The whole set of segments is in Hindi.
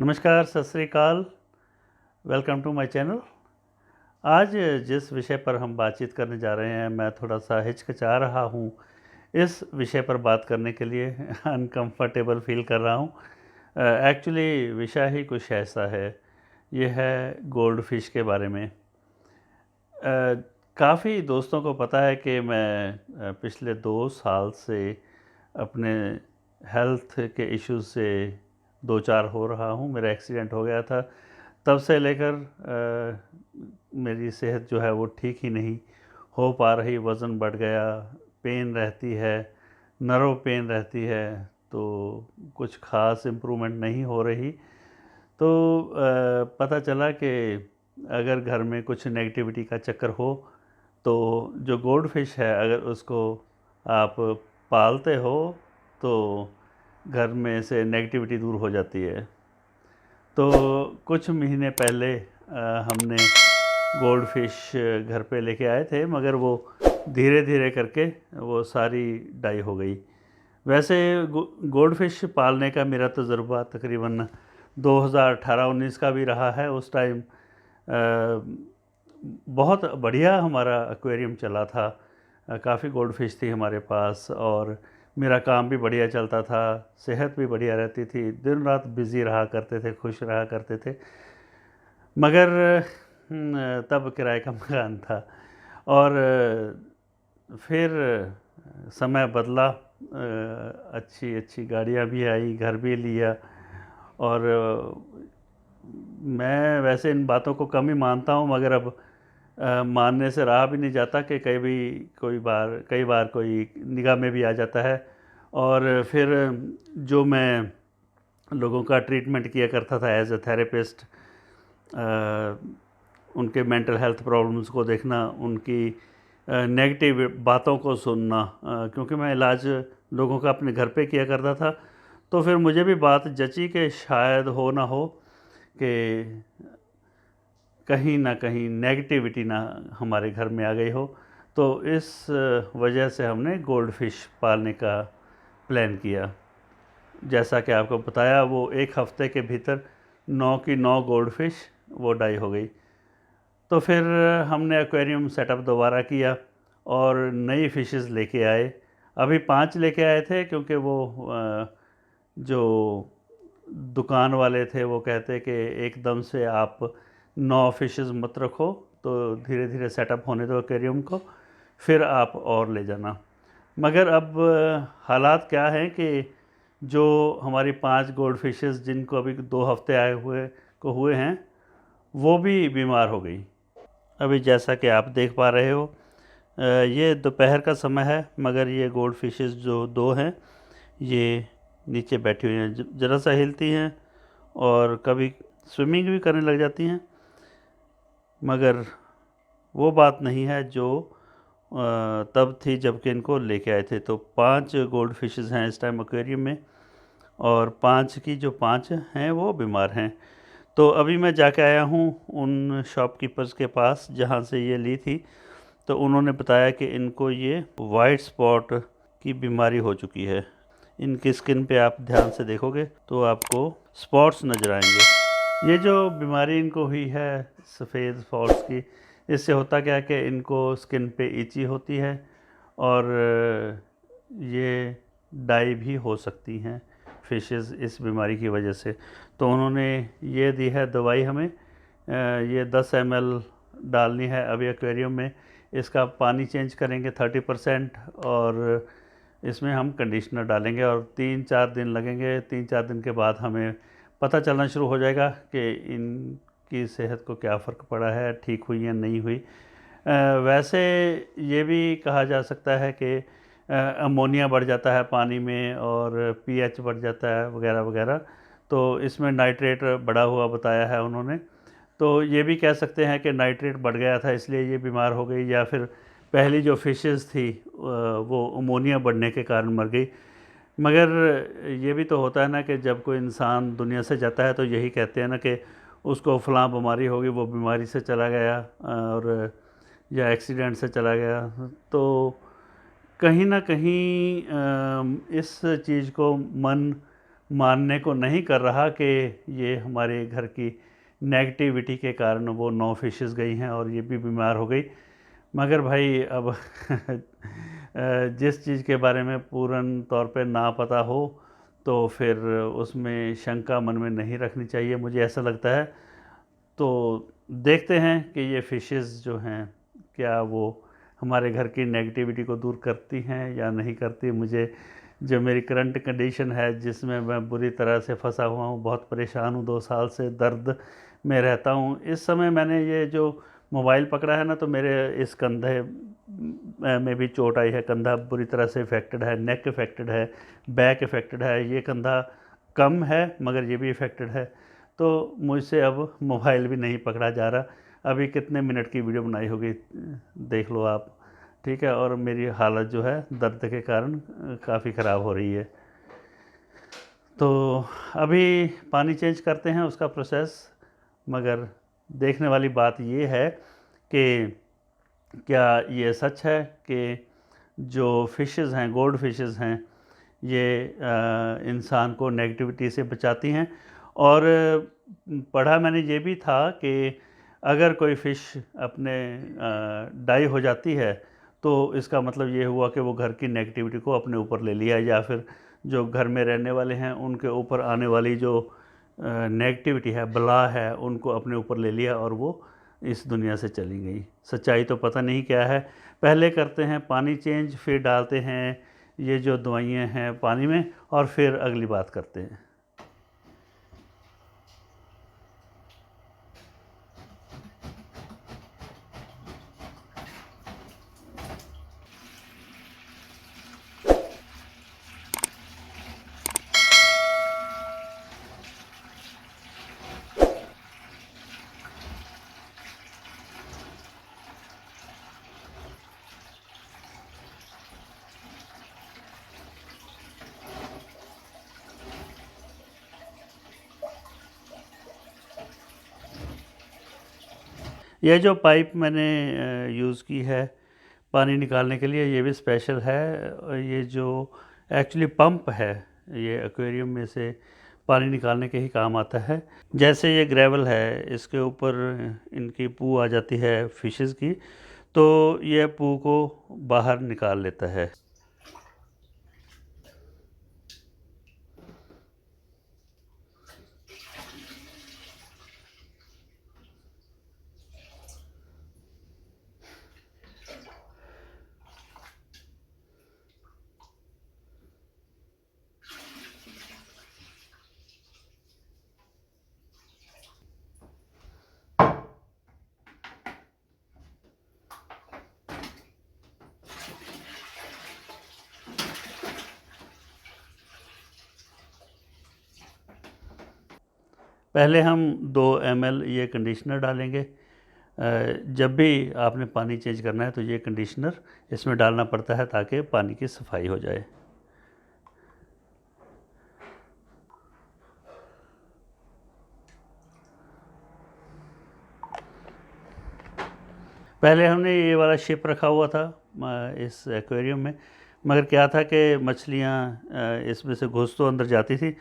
नमस्कार, सत श्री अकाल, वेलकम टू माय चैनल। आज जिस विषय पर हम बातचीत करने जा रहे हैं, मैं थोड़ा-सा हिचकिचा रहा हूँ इस विषय पर बात करने के लिए अनकम्फ़र्टेबल फ़ील कर रहा हूँ। एक्चुअली विषय ही कुछ ऐसा है, ये है गोल्ड फ़िश के बारे में। काफ़ी दोस्तों को पता है कि मैं पिछले 2 साल से अपने हेल्थ के इश्यूज़ से 2-4 हो रहा हूँ। मेरा एक्सीडेंट हो गया था, तब से लेकर मेरी सेहत जो है वो ठीक ही नहीं हो पा रही। वज़न बढ़ गया, पेन रहती है, नर्व पेन रहती है, तो कुछ ख़ास इम्प्रूवमेंट नहीं हो रही। तो पता चला कि अगर घर में कुछ नेगेटिविटी का चक्कर हो, तो जो गोल्ड फ़िश है अगर उसको आप पालते हो, तो घर में से नेगेटिविटी दूर हो जाती है। तो कुछ महीने पहले हमने गोल्ड फ़िश घर पे लेके आए थे, मगर वो धीरे-धीरे करके वो सारी डाई हो गई। वैसे गोल्ड फ़िश पालने का मेरा तजुर्बा तकरीबन 2018-19 का भी रहा है। उस टाइम बहुत बढ़िया हमारा एक्वेरियम चला था। काफ़ी गोल्ड फ़िश थी हमारे पास और मेरा काम भी बढ़िया चलता था, सेहत भी बढ़िया रहती थी, दिन रात बिज़ी रहा करते थे, खुश रहा करते थे। मगर तब किराए का मकान था और फिर समय बदला, अच्छी गाड़ियाँ भी आई, घर भी लिया और मैं वैसे इन बातों को कम ही मानता हूँ, मगर अब मानने से रहा भी नहीं जाता कि कई बार कोई निगाह में भी आ जाता है। और फिर जो मैं लोगों का ट्रीटमेंट किया करता था एज ए थेरेपिस्ट, उनके मेंटल हेल्थ प्रॉब्लम्स को देखना, उनकी नेगेटिव बातों को सुनना, क्योंकि मैं इलाज लोगों का अपने घर पे किया करता था, तो फिर मुझे भी बात जची कि शायद हो ना हो कि कहीं ना कहीं नेगेटिविटी ना हमारे घर में आ गई हो। तो इस वजह से हमने गोल्ड फ़िश पालने का प्लान किया। जैसा कि आपको बताया, वो 1 हफ़्ते के भीतर 9 की 9 गोल्ड फ़िश वो डाई हो गई। तो फिर हमने एक्वेरियम सेटअप दोबारा किया और नई फ़िशेस लेके आए। अभी 5 लेके आए थे, क्योंकि वो जो दुकान वाले थे वो कहते कि एकदम से आप 9 फ़िशेस मत रखो, तो धीरे-धीरे सेटअप होने दो एक्वेरियम को, फिर आप और ले जाना। मगर अब हालात क्या हैं कि जो हमारी 5 गोल्ड फ़िशेस जिनको अभी 2 हफ़्ते हुए हैं, वो भी बीमार हो गई। अभी जैसा कि आप देख पा रहे हो, ये दोपहर का समय है, मगर ये गोल्ड फ़िशेस जो 2 हैं, ये नीचे बैठी हुई हैं। ज़रा सा हिलती हैं और कभी स्विमिंग भी करने लग जाती हैं, मगर वो बात नहीं है जो तब थी जबकि इनको लेके आए थे। तो 5 गोल्ड फ़िशेस हैं इस टाइम एक्वेरियम में और 5 की जो 5 हैं वो बीमार हैं। तो अभी मैं जाके आया हूँ उन शॉपकीपर्स के पास जहाँ से ये ली थी, तो उन्होंने बताया कि इनको ये वाइट स्पॉट की बीमारी हो चुकी है। इनकी स्किन पे आप ध्यान से देखोगे तो आपको स्पॉट्स नज़र आएंगे। ये जो बीमारी इनको हुई है सफ़ेद स्पॉट्स की, इससे होता क्या है कि इनको स्किन पे इची होती है और ये डाई भी हो सकती हैं फ़िशेस इस बीमारी की वजह से। तो उन्होंने ये दी है दवाई हमें, ये 10 ml डालनी है अभी एक्वेरियम में। इसका पानी चेंज करेंगे 30% और इसमें हम कंडीशनर डालेंगे और 3-4 दिन लगेंगे। 3-4 दिन के बाद हमें पता चलना शुरू हो जाएगा कि इनकी सेहत को क्या फ़र्क पड़ा है, ठीक हुई या नहीं हुई। वैसे ये भी कहा जा सकता है कि अमोनिया बढ़ जाता है पानी में और पीएच बढ़ जाता है वगैरह वगैरह, तो इसमें नाइट्रेट बढ़ा हुआ बताया है उन्होंने। तो ये भी कह सकते हैं कि नाइट्रेट बढ़ गया था इसलिए ये बीमार हो गई, या फिर पहली जो फ़िशेस थी वो अमोनिया बढ़ने के कारण मर गई। मगर ये भी तो होता है ना कि जब कोई इंसान दुनिया से जाता है तो यही कहते हैं ना कि उसको फ़लाँ बीमारी होगी, वो बीमारी से चला गया और या एक्सीडेंट से चला गया। तो कहीं न कहीं इस चीज़ को मन मानने को नहीं कर रहा कि ये हमारे घर की नेगेटिविटी के कारण वो 9 फिशेस गई हैं और ये भी बीमार हो गई। मगर भाई अब जिस चीज़ के बारे में पूर्ण तौर पे ना पता हो तो फिर उसमें शंका मन में नहीं रखनी चाहिए, मुझे ऐसा लगता है। तो देखते हैं कि ये फ़िशेज़ जो हैं क्या वो हमारे घर की नेगेटिविटी को दूर करती हैं या नहीं करती। मुझे जो मेरी करंट कंडीशन है जिसमें मैं बुरी तरह से फंसा हुआ हूँ, बहुत परेशान हूँ, 2 साल से दर्द में रहता हूँ। इस समय मैंने ये जो मोबाइल पकड़ा है ना, तो मेरे इस कंधे में भी चोट आई है। कंधा बुरी तरह से इफ़ेक्टेड है, नेक इफ़ेक्टेड है, बैक इफ़ेक्टेड है। ये कंधा कम है मगर ये भी इफ़ेक्टेड है। तो मुझसे अब मोबाइल भी नहीं पकड़ा जा रहा। अभी कितने मिनट की वीडियो बनाई होगी देख लो आप, ठीक है। और मेरी हालत जो है दर्द के कारण काफ़ी ख़राब हो रही है। तो अभी पानी चेंज करते हैं उसका प्रोसेस। मगर देखने वाली बात ये है कि क्या ये सच है कि जो फ़िशेज़ हैं, गोल्ड फ़िशेज़ हैं, ये इंसान को नेगेटिविटी से बचाती हैं। और पढ़ा मैंने ये भी था कि अगर कोई फ़िश अपने डाई हो जाती है तो इसका मतलब ये हुआ कि वो घर की नेगेटिविटी को अपने ऊपर ले लिया, या फिर जो घर में रहने वाले हैं उनके ऊपर आने वाली जो नेगेटिविटी है, बला है, उनको अपने ऊपर ले लिया और वो इस दुनिया से चली गई। सच्चाई तो पता नहीं क्या है। पहले करते हैं पानी चेंज, फिर डालते हैं ये जो दवाइयाँ हैं पानी में, और फिर अगली बात करते हैं। यह जो पाइप मैंने यूज़ की है पानी निकालने के लिए, ये भी स्पेशल है। ये जो एक्चुअली पंप है, ये एक्वेरियम में से पानी निकालने के ही काम आता है। जैसे ये ग्रेवल है, इसके ऊपर इनकी पू आ जाती है फिशेस की, तो ये पू को बाहर निकाल लेता है। पहले हम 2 ml ये कंडीशनर डालेंगे। जब भी आपने पानी चेंज करना है तो ये कंडीशनर इसमें डालना पड़ता है ताकि पानी की सफाई हो जाए। पहले हमने ये वाला शिप रखा हुआ था इस एक्वेरियम में, मगर क्या था कि मछलियाँ इसमें से घुस तो अंदर जाती थी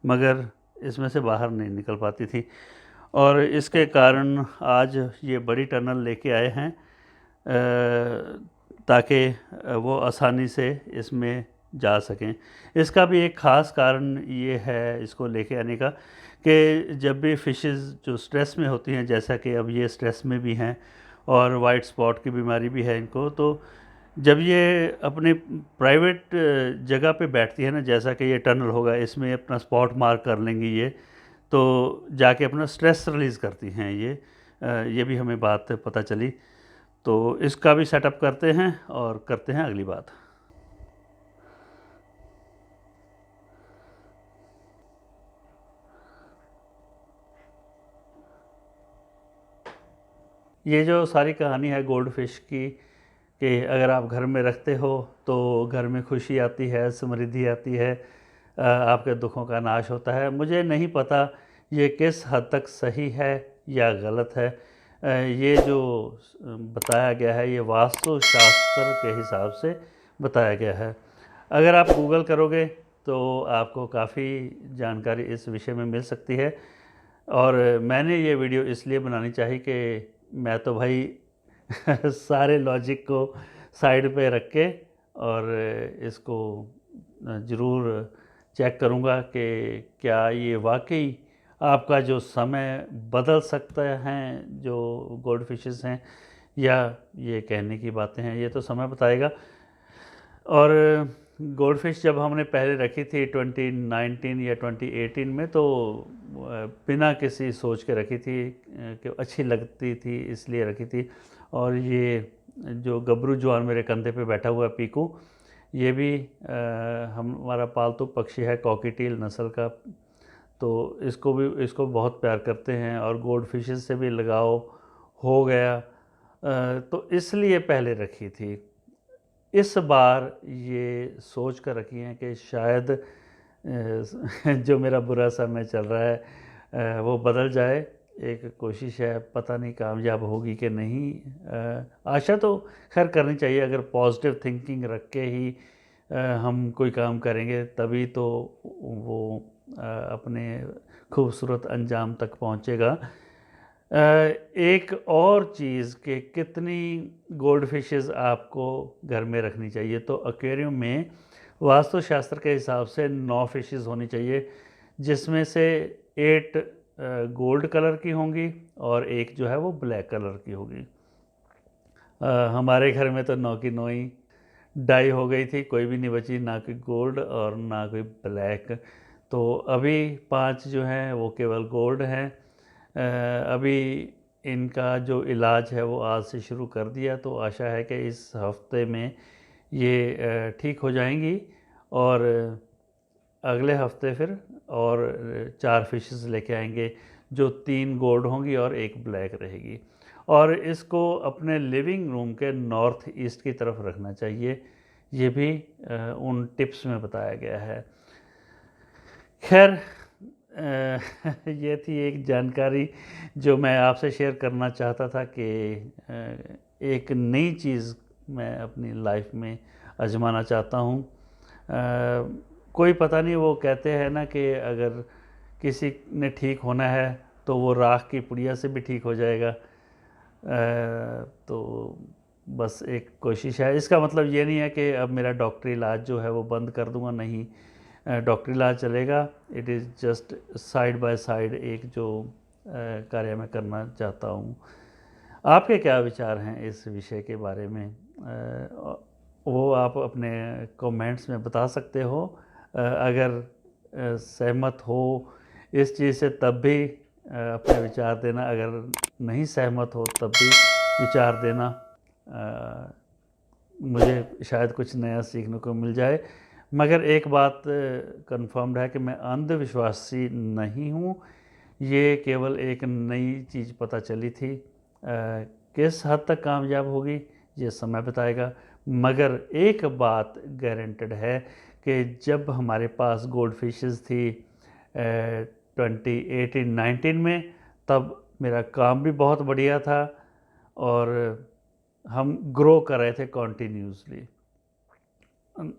मगर इसमें से बाहर नहीं निकल पाती थी, और इसके कारण आज ये बड़ी टनल लेके आए हैं ताकि वो आसानी से इसमें जा सकें। इसका भी एक ख़ास कारण ये है इसको लेके आने का कि जब भी फ़िशेज़ जो स्ट्रेस में होती हैं, जैसा कि अब ये स्ट्रेस में भी हैं और वाइट स्पॉट की बीमारी भी है इनको, तो जब ये अपने प्राइवेट जगह पे बैठती है ना, जैसा कि ये टनल होगा, इसमें अपना स्पॉट मार्क कर लेंगी ये, तो जाके अपना स्ट्रेस रिलीज़ करती हैं ये भी हमें बात पता चली। तो इसका भी सेटअप करते हैं और करते हैं अगली बात। ये जो सारी कहानी है गोल्ड फिश की, कि अगर आप घर में रखते हो तो घर में खुशी आती है, समृद्धि आती है, आपके दुखों का नाश होता है। मुझे नहीं पता ये किस हद तक सही है या गलत है। ये जो बताया गया है ये वास्तु शास्त्र के हिसाब से बताया गया है। अगर आप गूगल करोगे तो आपको काफ़ी जानकारी इस विषय में मिल सकती है। और मैंने ये वीडियो इसलिए बनानी चाहिए कि मैं तो भाई सारे लॉजिक को साइड पे रख के और इसको ज़रूर चेक करूँगा कि क्या ये वाकई आपका जो समय बदल सकता है, जो गोल्ड फिशेस हैं, या ये कहने की बातें हैं, ये तो समय बताएगा। और गोल्ड फिश जब हमने पहले रखी थी 2019 या 2018 में, तो बिना किसी सोच के रखी थी कि अच्छी लगती थी इसलिए रखी थी। और ये जो गबरू जवान मेरे कंधे पे बैठा हुआ है पीकू, ये भी हमारा पालतू पक्षी है, कॉकटेल नस्ल का। तो इसको बहुत प्यार करते हैं और गोल्ड फिशेस से भी लगाव हो गया, तो इसलिए पहले रखी थी। इस बार ये सोच कर रखी हैं कि शायद जो मेरा बुरा समय चल रहा है वो बदल जाए। एक कोशिश है, पता नहीं कामयाब होगी कि नहीं। आशा तो खैर करनी चाहिए, अगर पॉजिटिव थिंकिंग रख के ही हम कोई काम करेंगे तभी तो वो अपने खूबसूरत अंजाम तक पहुंचेगा। एक और चीज़ कि कितनी गोल्ड फिशेस आपको घर में रखनी चाहिए, तो एक्वेरियम में वास्तुशास्त्र के हिसाब से 9 फिशेस होनी चाहिए, जिसमें से 8 गोल्ड कलर की होंगी और एक जो है वो ब्लैक कलर की होगी। हमारे घर में तो 9 की 9 ही डाई हो गई थी, कोई भी नहीं बची, ना कोई गोल्ड और ना कोई ब्लैक। तो अभी 5 जो हैं वो केवल गोल्ड हैं। अभी इनका जो इलाज है वो आज से शुरू कर दिया, तो आशा है कि इस हफ्ते में ये ठीक हो जाएंगी और अगले हफ्ते फिर और 4 फिशेस लेके आएंगे, जो 3 गोल्ड होंगी और एक ब्लैक रहेगी। और इसको अपने लिविंग रूम के नॉर्थ ईस्ट की तरफ रखना चाहिए, ये भी उन टिप्स में बताया गया है। खैर ये थी एक जानकारी जो मैं आपसे शेयर करना चाहता था कि एक नई चीज़ मैं अपनी लाइफ में आजमाना चाहता हूँ। कोई पता नहीं, वो कहते हैं ना कि अगर किसी ने ठीक होना है तो वो राख की पुड़िया से भी ठीक हो जाएगा। तो बस एक कोशिश है। इसका मतलब ये नहीं है कि अब मेरा डॉक्टरी इलाज जो है वो बंद कर दूंगा, नहीं, डॉक्टरी इलाज चलेगा। It is just side by side एक जो कार्य मैं करना चाहता हूँ। आपके क्या विचार हैं इस विषय के बारे में? वो आप अपने कमेंट्स में बता सकते हो। अगर सहमत हो इस चीज़ से तब भी अपने विचार देना, अगर नहीं सहमत हो तब भी विचार देना। मुझे शायद कुछ नया सीखने को मिल जाए। मगर एक बात कंफर्म्ड है कि मैं अंधविश्वासी नहीं हूँ। ये केवल एक नई चीज़ पता चली थी, किस हद तक कामयाब होगी ये समय बताएगा। मगर एक बात गारंटेड है कि जब हमारे पास गोल्ड फिशेस थी 2018-19 में, तब मेरा काम भी बहुत बढ़िया था और हम ग्रो कर रहे थे कॉन्टीन्यूसली,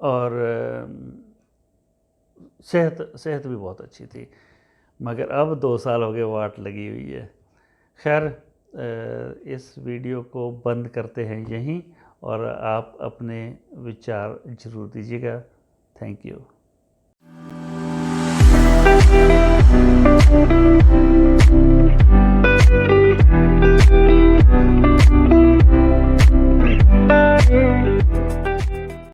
और सेहत भी बहुत अच्छी थी। मगर अब 2 साल हो गए वाट लगी हुई है। खैर, इस वीडियो को बंद करते हैं यहीं, और आप अपने विचार ज़रूर दीजिएगा। Thank you.